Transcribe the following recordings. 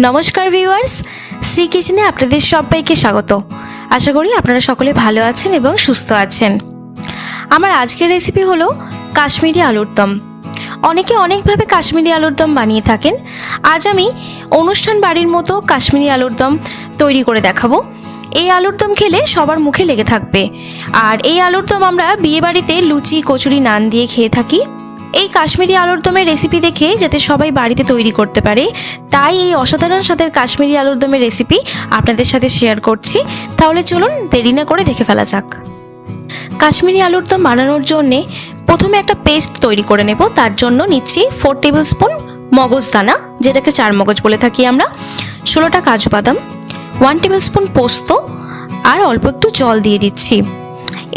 নমস্কার ভিউয়ার্স, শ্রী কিচেনে আপনাদের সবাইকে স্বাগত। আশা করি আপনারা সকলে ভালো আছেন এবং সুস্থ আছেন। আমার আজকের রেসিপি হলো কাশ্মীরি আলুর দম। অনেকে অনেকভাবে কাশ্মীরি আলুর দম বানিয়ে থাকেন। আজ আমি অনুষ্ঠান বাড়ির মতো কাশ্মীরি আলুর দম তৈরি করে দেখাবো। এই আলুর দম খেলে সবার মুখে লেগে থাকবে। আর এই আলুর দম আমরা বিয়েবাড়িতে লুচি, কচুরি, নান দিয়ে খেয়ে থাকি। এই কাশ্মীরি আলুর দমের রেসিপি দেখে যাতে সবাই বাড়িতে তৈরি করতে পারে, তাই এই অসাধারণ স্বাদের কাশ্মীরি আলুর দমের রেসিপি আপনাদের সাথে শেয়ার করছি। তাহলে চলুন দেরি না করে দেখে ফেলা যাক। কাশ্মীরি আলুর দম বানানোর জন্যে প্রথমে একটা পেস্ট তৈরি করে নেব। তার জন্য নিচ্ছি 4 টেবিল স্পুন মগজদানা, যেটাকে চার মগজ বলে থাকি আমরা, 16টা কাজু বাদাম, 1 টেবিল স্পুন পোস্ত আর অল্প একটু জল দিয়ে দিচ্ছি।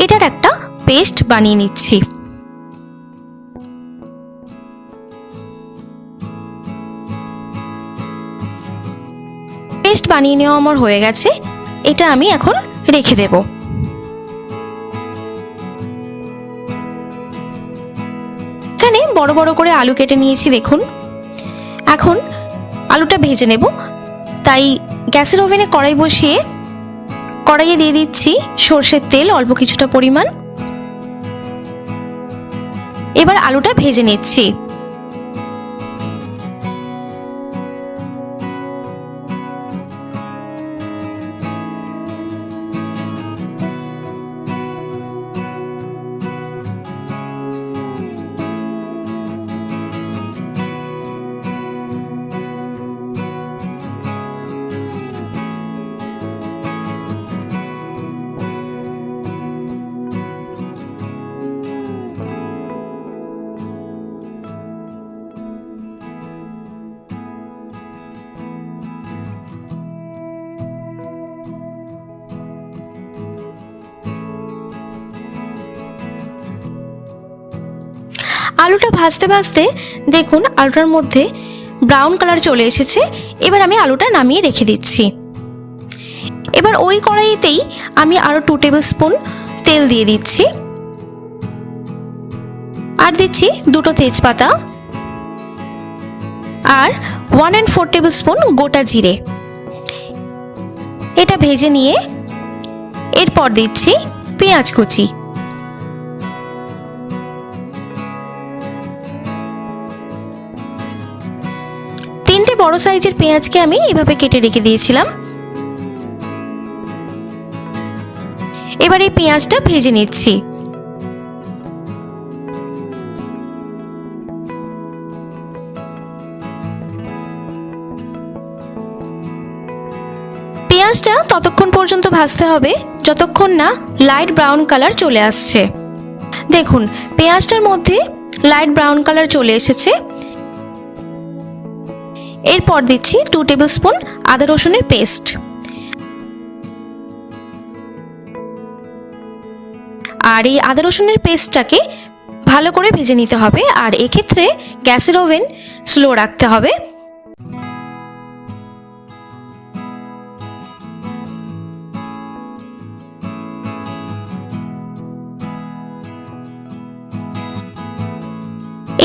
এটার একটা পেস্ট বানিয়ে নিচ্ছি। পেস্ট বানিয়ে নেওয়া আমার হয়ে গেছে। এটা আমি এখন রেখে দেব। এখানে বড় বড় করে আলু কেটে নিয়েছি, দেখুন। এখন আলুটা ভেজে নেব, তাই গ্যাসের ওভেনে কড়াই বসিয়ে কড়াইয়ে দিয়ে দিচ্ছি সর্ষের তেল অল্প কিছুটা পরিমাণ। এবার আলুটা ভেজে নিচ্ছি। আলুটা ভাজতে ভাজতে দেখুন আলুটার মধ্যে ব্রাউন কালার চলে এসেছে। এবার আমি আলুটা নামিয়ে রেখে দিচ্ছি। এবার ওই কড়াইতেই আমি আরো 2 টেবিল স্পুন তেল দিয়ে দিচ্ছি আর দিচ্ছি 2টো তেজপাতা আর 1.4 টেবিল স্পুন গোটা জিরে। এটা ভেজে নিয়ে এরপর দিচ্ছি পেঁয়াজ কুচি। তিনটে বড় সাইজের পেঁয়াজকে আমি এভাবে কেটে রেখে দিয়েছিলাম। এবার এই পেঁয়াজটা ভেজে নিচ্ছি। পেঁয়াজটা ততক্ষণ পর্যন্ত ভাজতে হবে যতক্ষণ না লাইট ব্রাউন কালার চলে আসছে। দেখুন পেঁয়াজটার মধ্যে লাইট ব্রাউন কালার চলে এসেছে। এরপর দিচ্ছি 2 টেবিল স্পুন আদা রসুনের পেস্ট। আর এই আদা রসুনের পেস্টটাকে ভালো করে ভেজে নিতে হবে। আর এক্ষেত্রে গ্যাসের ওভেন স্লো রাখতে হবে।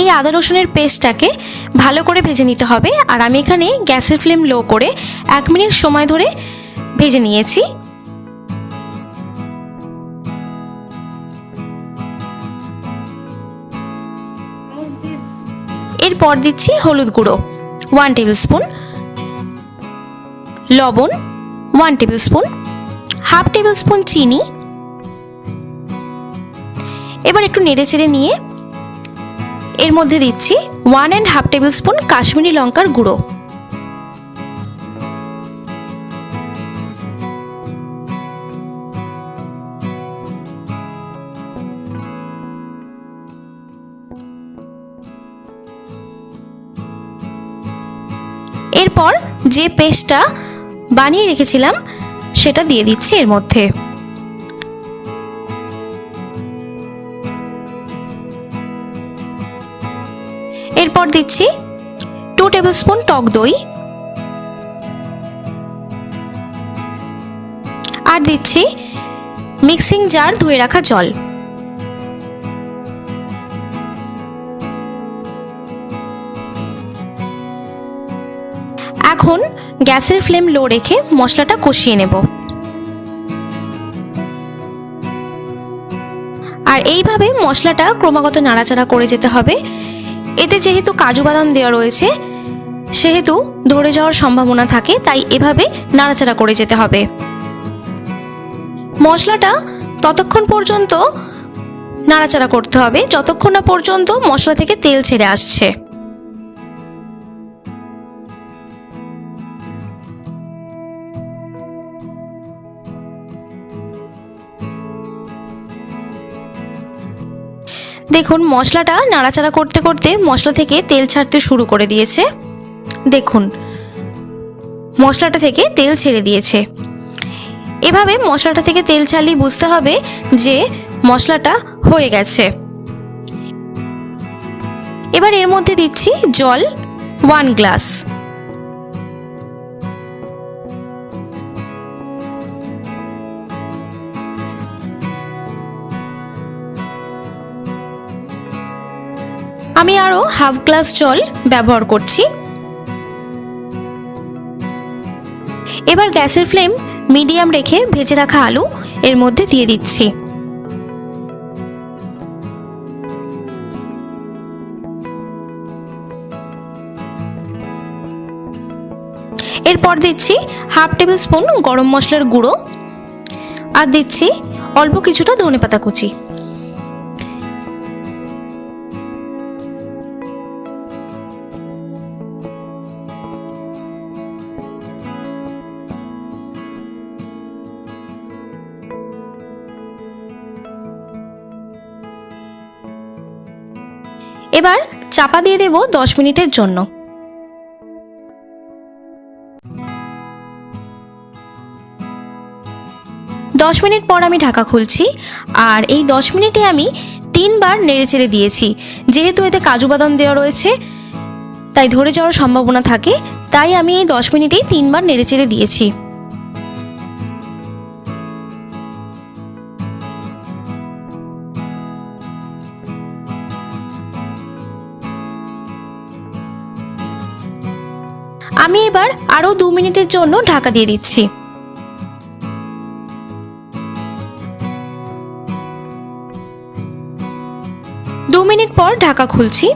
এই আদা রসুনের পেস্টটাকে ভালো করে ভেজে নিতে হবে। আর আমি এখানে গ্যাসের ফ্লেম লো করে 1 মিনিট সময় ধরে ভেজে নিয়েছি। এরপর দিচ্ছি হলুদ গুঁড়ো 1 টেবিল স্পুন, লবণ 1 table spoon, half table spoon চিনি। এবার একটু নেড়েচেড়ে নিয়ে এর মধ্যে দিচ্ছি 1.5 টেবিল স্পুন কাশ্মীরি লঙ্কার গুঁড়ো। এরপর যে পেস্টটা বানিয়ে রেখেছিলাম সেটা দিয়ে দিচ্ছি এর মধ্যে। এরপর দিচ্ছি 2 টেবিল স্পুন টক দই আর দিচ্ছি মিক্সিং জার ধুয়ে রাখা জল। এখন গ্যাসের ফ্লেম লো রেখে মশলাটা কষিয়ে নেব। আর এইভাবে মশলাটা ক্রমাগত নাড়াচাড়া করে যেতে হবে। এতে যেহেতু কাজু বাদাম দেওয়া রয়েছে সেহেতু ধরে যাওয়ার সম্ভাবনা থাকে, তাই এভাবে নাড়াচাড়া করে যেতে হবে। মশলাটা ততক্ষণ পর্যন্ত নাড়াচাড়া করতে হবে যতক্ষণ না পর্যন্ত মশলা থেকে তেল ছেড়ে আসছে। দেখুন মশলাটা নাড়াচাড়া করতে করতে মশলা থেকে তেল ছাড়তে শুরু করে দিয়েছে। দেখুন মশলাটা থেকে তেল ছেড়ে দিয়েছে। এভাবে মশলাটা থেকে তেল ছাড়লেই বুঝতে হবে যে মশলাটা হয়ে গেছে। এবার এর মধ্যে দিচ্ছি জল 1 গ্লাস। আমি আরো হাফ গ্লাস জল ব্যবহার করছি। এবার গ্যাসের ফ্লেম মিডিয়াম রেখে ভেজে রাখা আলু এর মধ্যে দিয়ে দিচ্ছি। এরপর দিচ্ছি হাফ টেবিল স্পুন গরম মশলার গুঁড়ো আর দিচ্ছি অল্প কিছুটা ধনেপাতা কুচি। এবার চাপা দিয়ে দেব 10 মিনিটের জন্য। 10 মিনিট পর আমি ঢাকা খুলছি আর এই 10 মিনিটে আমি 3 বার নেড়েচেড়ে দিয়েছি। যেহেতু এতে কাজু বাদাম দেওয়া রয়েছে তাই ধরে যাওয়ার সম্ভাবনা থাকে, তাই আমি এই 10 মিনিটেই 3 বার নেড়েচেড়ে দিয়েছি। আমি এবার আরো 2 মিনিটের জন্য ঢাকা দিয়ে দিচ্ছি। 2 মিনিট পর ঢাকা খুলছি।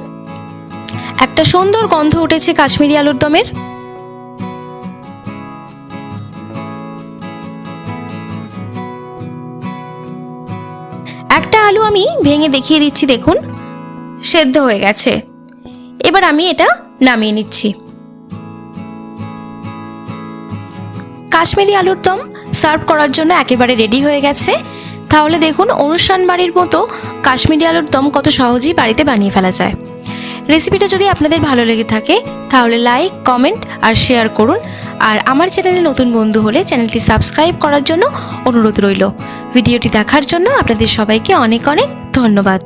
একটা সুন্দর গন্ধ উঠেছে কাশ্মীরি আলুর দমের। একটা আলু আমি ভেঙে দেখিয়ে দিচ্ছি, দেখুন সেদ্ধ হয়ে গেছে। এবার আমি এটা নামিয়ে নিচ্ছি। কাশ্মীরি আলুর দম সার্ভ করার জন্য একেবারে রেডি হয়ে গেছে। তাহলে দেখুন অনুষ্ঠান বাড়ির মতো কাশ্মীরি আলুর দম কত সহজেই বাড়িতে বানিয়ে ফেলা যায়। রেসিপিটা যদি আপনাদের ভালো লেগে থাকে তাহলে লাইক, কমেন্ট আর শেয়ার করুন। আর আমার চ্যানেলে নতুন বন্ধু হলে চ্যানেলটি সাবস্ক্রাইব করার জন্য অনুরোধ রইল। ভিডিওটি দেখার জন্য আপনাদের সবাইকে অনেক অনেক ধন্যবাদ।